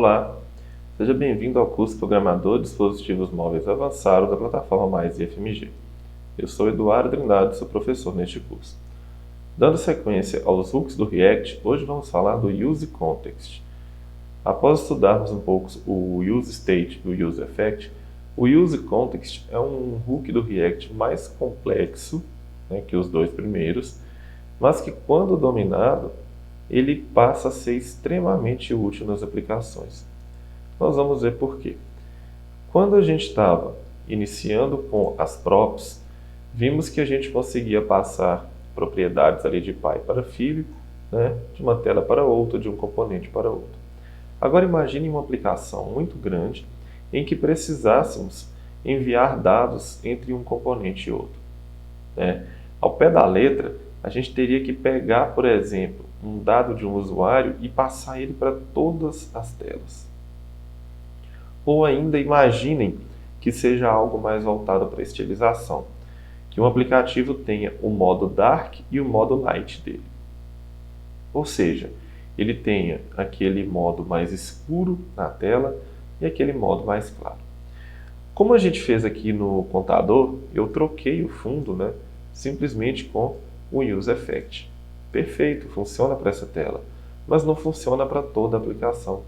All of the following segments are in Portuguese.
Olá, seja bem-vindo ao curso Programador de Dispositivos Móveis Avançado da plataforma Mais IFMG. Eu sou Eduardo Trindade, sou professor neste curso. Dando sequência aos hooks do React, hoje vamos falar do Use Context. Após estudarmos um pouco o Use State e o Use Effect, o Use Context é um hook do React mais complexo, que os dois primeiros, mas que quando dominado, ele passa a ser extremamente útil nas aplicações. Nós vamos ver por quê. Quando a gente estava iniciando com as props, vimos que a gente conseguia passar propriedades ali de pai para filho, de uma tela para outra, de um componente para outro. Agora imagine uma aplicação muito grande em que precisássemos enviar dados entre um componente e outro. Ao pé da letra, a gente teria que pegar, por exemplo, um dado de um usuário e passar ele para todas as telas. Ou ainda imaginem que seja algo mais voltado para a estilização, que um aplicativo tenha o modo Dark e o modo Light dele. Ou seja, ele tenha aquele modo mais escuro na tela e aquele modo mais claro. Como a gente fez aqui no contador, eu troquei o fundo simplesmente com o Use Effect. Perfeito, funciona para essa tela, mas não funciona para toda a aplicação.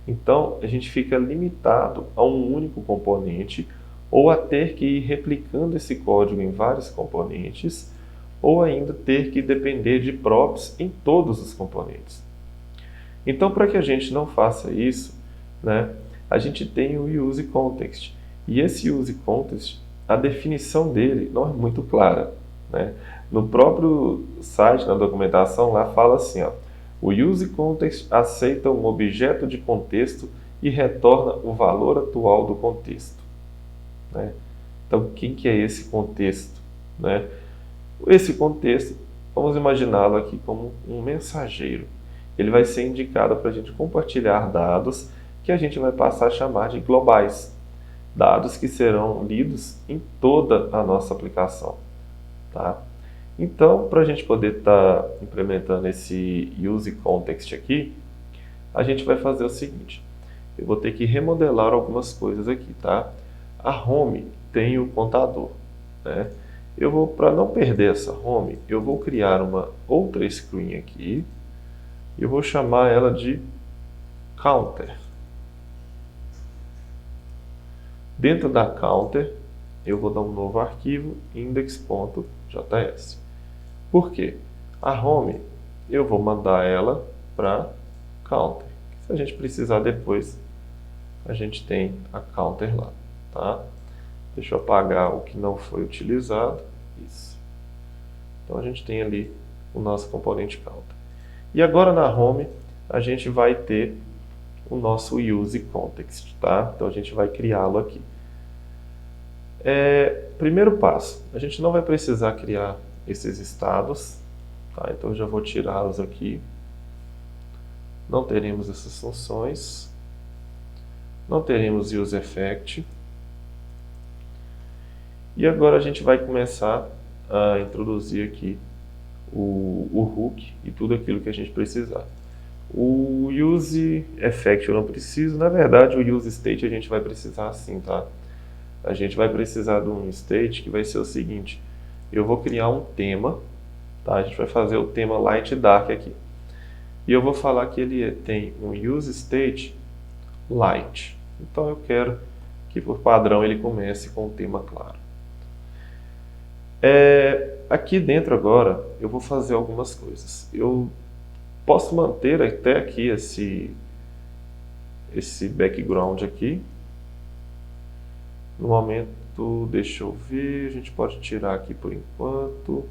Então, a gente fica limitado a um único componente, ou a ter que ir replicando esse código em vários componentes, ou ainda ter que depender de props em todos os componentes. Então, para que a gente não faça isso, a gente tem o Use Context. E esse Use Context, a definição dele não é muito clara. No próprio site, na documentação, lá fala assim, o Use Context aceita um objeto de contexto e retorna o valor atual do contexto. Então, o que é esse contexto? Esse contexto, vamos imaginá-lo aqui como um mensageiro. Ele vai ser indicado para a gente compartilhar dados que a gente vai passar a chamar de globais. Dados que serão lidos em toda a nossa aplicação. Então, para a gente poder estar implementando esse Use Context aqui, a gente vai fazer o seguinte. Eu vou ter que remodelar algumas coisas aqui, A home tem o contador, para não perder essa home, eu vou criar uma outra screen aqui, e eu vou chamar ela de counter. Dentro da counter, eu vou dar um novo arquivo, index.js. Por quê? A home, eu vou mandar ela para counter. Se a gente precisar depois, a gente tem a counter lá, Deixa eu apagar o que não foi utilizado. Isso. Então, a gente tem ali o nosso componente counter. E agora na home, a gente vai ter o nosso Use Context, Então, a gente vai criá-lo aqui. Primeiro passo, a gente não vai precisar criar esses estados, Então, eu já vou tirá-los aqui. Não teremos essas funções. Não teremos Use Effect. E agora a gente vai começar a introduzir aqui o hook e tudo aquilo que a gente precisar. O Use Effect eu não preciso. Na verdade, o Use State a gente vai precisar sim, A gente vai precisar de um state que vai ser o seguinte. Eu vou criar um tema, A gente vai fazer o tema Light e Dark aqui. E eu vou falar que ele tem um Use State Light. Então, eu quero que, por padrão, ele comece com o tema claro. Aqui dentro agora, eu vou fazer algumas coisas. Eu posso manter até aqui esse background aqui. No momento, deixa eu ver, a gente pode tirar aqui por enquanto.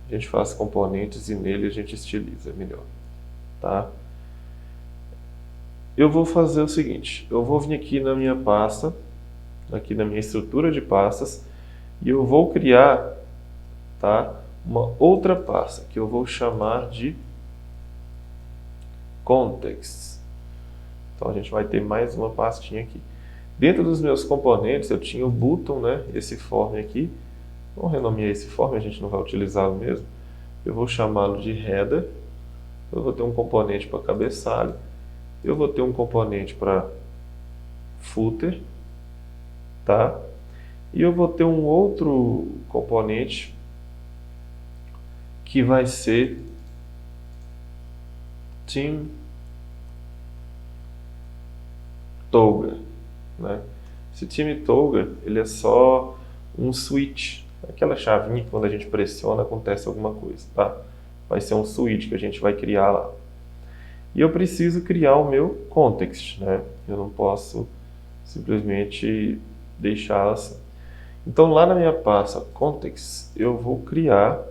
A gente faz componentes e nele a gente estiliza melhor. Eu vou fazer o seguinte, eu vou vir aqui na minha pasta, aqui na minha estrutura de pastas, e eu vou criar uma outra pasta, que eu vou chamar de Context. Então, a gente vai ter mais uma pastinha aqui. Dentro dos meus componentes, eu tinha o button, esse form aqui. Vamos renomear esse form, a gente não vai utilizá-lo mesmo. Eu vou chamá-lo de header. Eu vou ter um componente para cabeçalho. eu vou ter um componente para footer, tá? E eu vou ter um outro componente que vai ser team Toggle, né? Esse team Toggle, ele é só um switch, aquela chavinha que quando a gente pressiona acontece alguma coisa, tá? Vai ser um switch que a gente vai criar lá. E eu preciso criar o meu context, né? Eu não posso simplesmente deixar assim. Então lá na minha pasta context, eu vou criar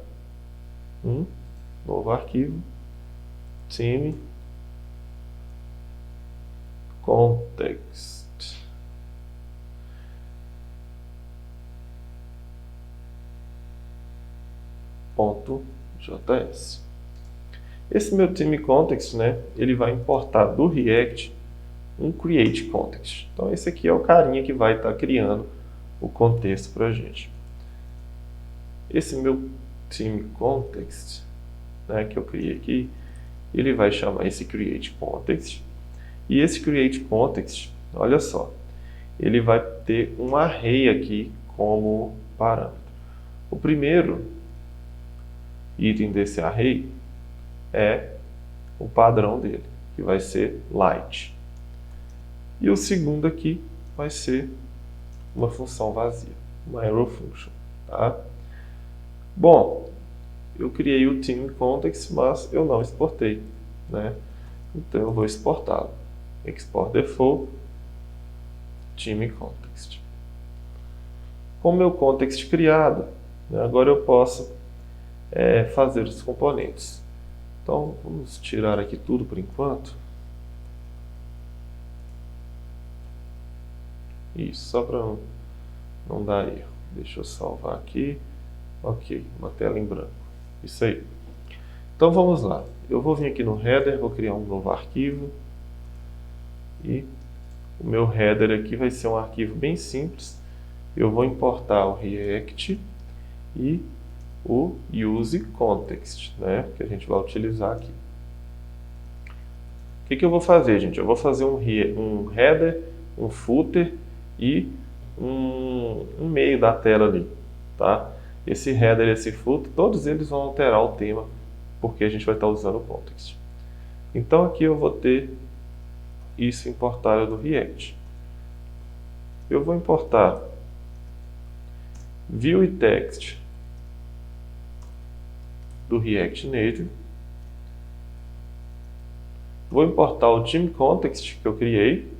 um novo arquivo, team context. .js. Esse meu team context, né, ele vai importar do React um create context. Então esse aqui é o carinha que vai estar criando o contexto para a gente. Esse meu team context, né, que eu criei aqui, ele vai chamar esse create context. E esse create context, olha só, ele vai ter um array aqui como parâmetro. O primeiro item desse array é o padrão dele, que vai ser light. E o segundo aqui vai ser uma função vazia, uma arrow function, tá? Bom, eu criei o team context, mas eu não exportei, né? Então eu vou exportá-lo. Export default team context. Com o meu context criado, né, agora eu posso fazer os componentes. Então vamos tirar aqui tudo por enquanto. Isso, só para não dar erro. Deixa eu salvar aqui. Ok, uma tela em branco. Isso aí. Então vamos lá. Eu vou vir aqui no header, vou criar um novo arquivo. E o meu header aqui vai ser um arquivo bem simples. Eu vou importar o React e o use context, né, que a gente vai utilizar aqui. O que eu vou fazer, gente? Eu vou fazer um header, um footer e um meio da tela ali, tá? Esse header e esse footer, todos eles vão alterar o tema, porque a gente vai estar usando o context. Então aqui eu vou ter isso importado do React. Eu vou importar view e text do React Native. Vou importar o team context que eu criei,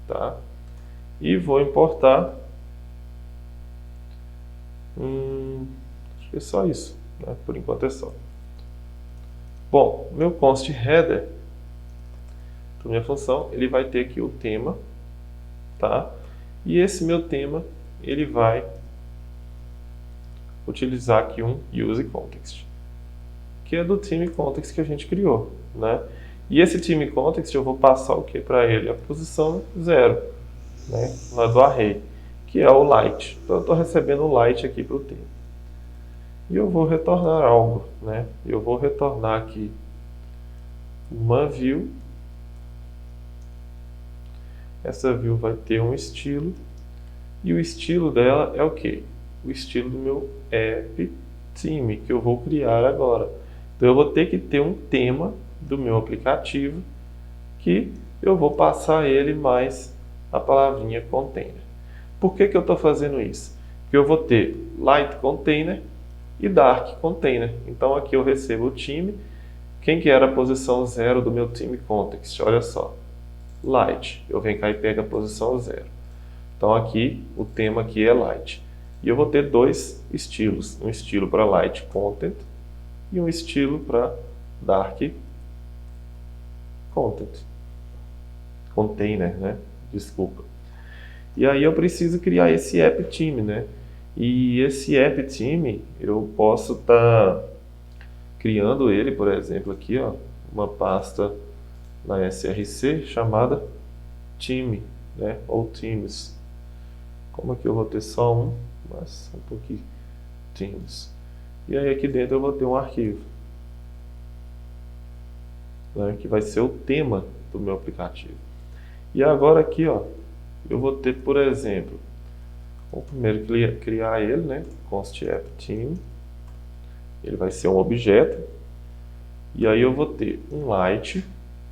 tá? E vou importar acho que é só isso, né? Por enquanto é só. Bom, meu const header, para minha função, ele vai ter aqui o tema, tá? E esse meu tema, ele vai utilizar aqui um use context, que é do team context que a gente criou, né? E esse team context eu vou passar o que para ele? A posição 0, né? Lá do array, que é o light. Então eu estou recebendo o light aqui para o tema. E eu vou retornar algo, né? Eu vou retornar aqui uma view. Essa view vai ter um estilo. E o estilo dela é o quê? O estilo do meu app theme, que eu vou criar agora. Então eu vou ter que ter um tema do meu aplicativo que eu vou passar ele mais a palavrinha container. Por que eu estou fazendo isso? Porque eu vou ter light container e dark container. Então aqui eu recebo o time. Quem que era a posição 0 do meu team context? Olha só, light. Eu venho cá e pego a posição 0. Então aqui o tema aqui é light. E eu vou ter dois estilos, um estilo para light content e um estilo para dark container, né? Desculpa. E aí eu preciso criar esse app team, né? E esse app team eu posso estar criando ele, por exemplo, aqui, ó, uma pasta na src chamada team, né? Ou teams. Como aqui eu vou ter só um, mas um pouquinho teams. E aí aqui dentro eu vou ter um arquivo. né, que vai ser o tema do meu aplicativo. E agora aqui, ó, eu vou ter, por exemplo, vou primeiro criar ele, né, const app theme. Ele vai ser um objeto. E aí eu vou ter um light,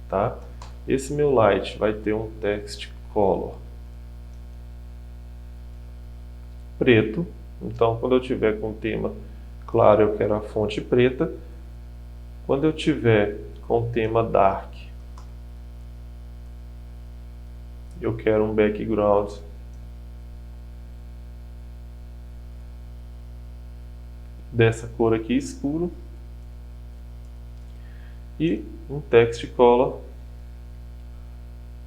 tá? Esse meu light vai ter um text color preto. Então, quando eu tiver com o tema claro, eu quero a fonte preta. Quando eu tiver com o tema dark, eu quero um background dessa cor aqui escuro e um text color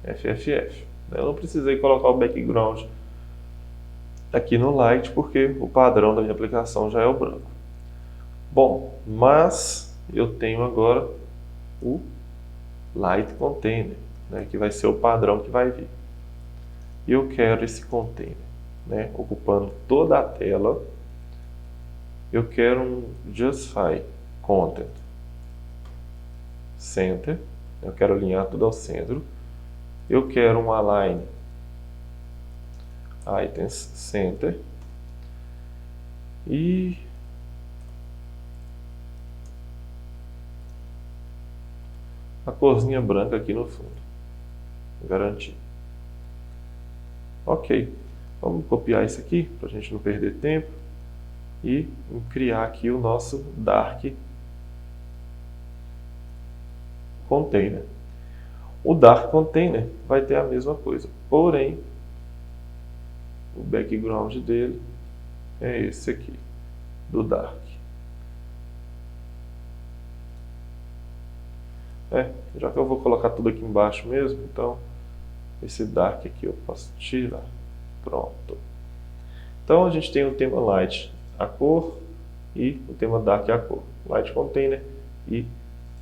FFF. Eu não precisei colocar o background aqui no light porque o padrão da minha aplicação já é o branco. Bom, mas eu tenho agora o light container, né, que vai ser o padrão que vai vir. E eu quero esse container, né, ocupando toda a tela. Eu quero um justify content center. Eu quero alinhar tudo ao centro. Eu quero um align items center. E a corzinha branca aqui no fundo. Garantir. Ok. Vamos copiar isso aqui para a gente não perder tempo. E criar aqui o nosso dark container. O dark container vai ter a mesma coisa, porém o background dele é esse aqui, do dark. Já que eu vou colocar tudo aqui embaixo mesmo, então esse dark aqui eu posso tirar. Pronto. Então a gente tem o tema light, a cor, e o tema dark, a cor. Light container e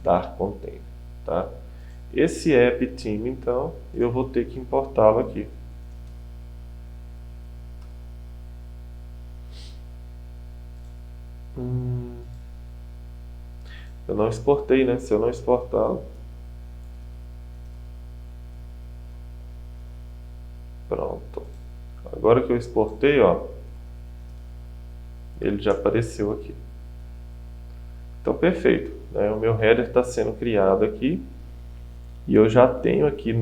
dark container, tá? Esse app theme, então, eu vou ter que importá-lo aqui. Eu não exportei, né? Se eu não exportá-lo. Pronto. Agora que eu exportei, ó, ele já apareceu aqui. Então, perfeito, né? O meu header está sendo criado aqui. E eu já tenho aqui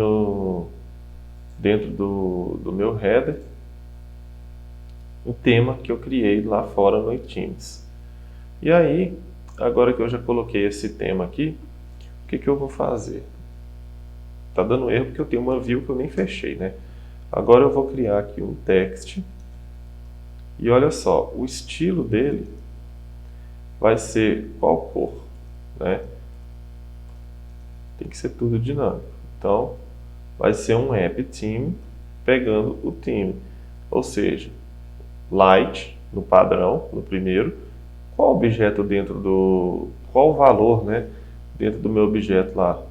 dentro do meu header o tema que eu criei lá fora no iTeams. E aí, agora que eu já coloquei esse tema aqui, o que eu vou fazer? Tá dando erro porque eu tenho uma view que eu nem fechei, né? Agora eu vou criar aqui um text. E olha só, o estilo dele vai ser qual cor, né? Tem que ser tudo dinâmico. Então, vai ser um app theme pegando o theme. Ou seja, light no padrão, no primeiro. Qual objeto dentro do... Qual o valor, né? Dentro do meu objeto lá?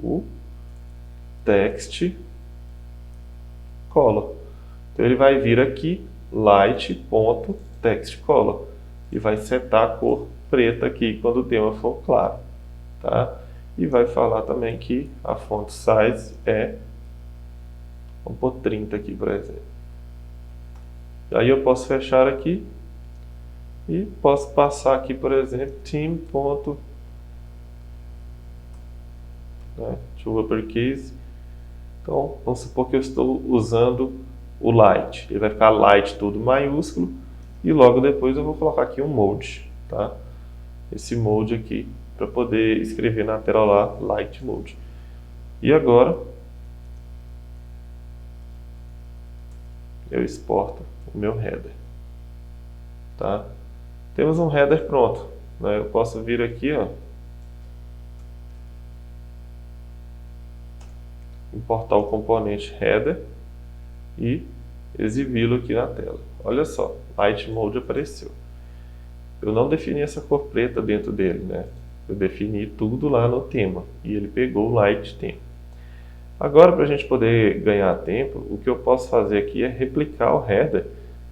O text color. Então, ele vai vir aqui, light.textcolor. E vai setar a cor preta aqui quando o tema for claro. Tá? E vai falar também que a font size é, vamos pôr 30 aqui, por exemplo. Aí eu posso fechar aqui e posso passar aqui, por exemplo, theme. To uppercase. Então, vamos supor que eu estou usando o light. Ele vai ficar light tudo maiúsculo e logo depois eu vou colocar aqui um mode, tá? Esse mode aqui, para poder escrever na tela lá, light mode. E agora, eu exporto o meu header. Tá? Temos um header pronto. Né? Eu posso vir aqui, ó, importar o componente header e exibi-lo aqui na tela. Olha só, light mode apareceu. Eu não defini essa cor preta dentro dele, né? Eu defini tudo lá no tema e ele pegou o light theme. Agora, para a gente poder ganhar tempo, o que eu posso fazer aqui é replicar o header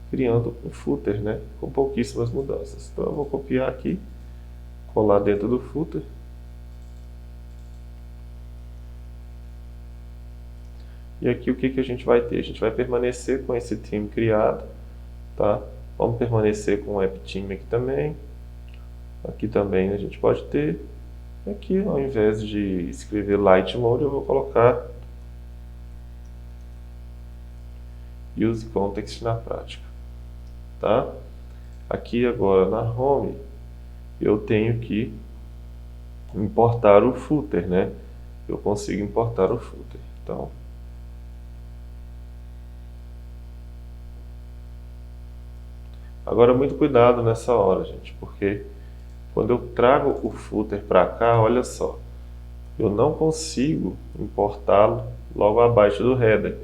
criando um footer, né? Com pouquíssimas mudanças. Então eu vou copiar aqui, colar dentro do footer E aqui o que a gente vai ter? A gente vai permanecer com esse theme criado, tá? Vamos permanecer com o app theme aqui também. Aqui também a gente pode ter. Aqui, ao invés de escrever Light Mode, eu vou colocar Use Context na prática, tá? Aqui agora na Home, eu tenho que importar o footer, né? Eu consigo importar o footer. Então, agora muito cuidado nessa hora, gente, porque quando eu trago o footer para cá, olha só, eu não consigo importá-lo logo abaixo do header,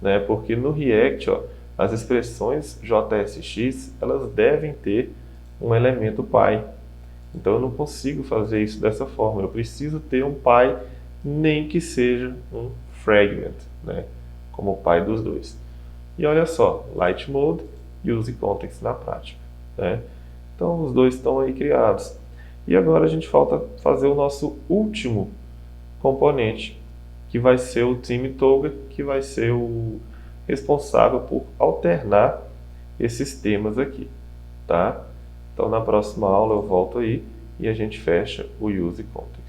né? Porque no React, ó, as expressões JSX, elas devem ter um elemento pai. Então eu não consigo fazer isso dessa forma. Eu preciso ter um pai, nem que seja um fragment, né? Como pai dos dois. E olha só, Light Mode e Use Context na prática, né? Então os dois estão aí criados. E agora a gente falta fazer o nosso último componente, que vai ser o Theme Toga, que vai ser o responsável por alternar esses temas aqui, tá? Então na próxima aula eu volto aí e a gente fecha o Use Context.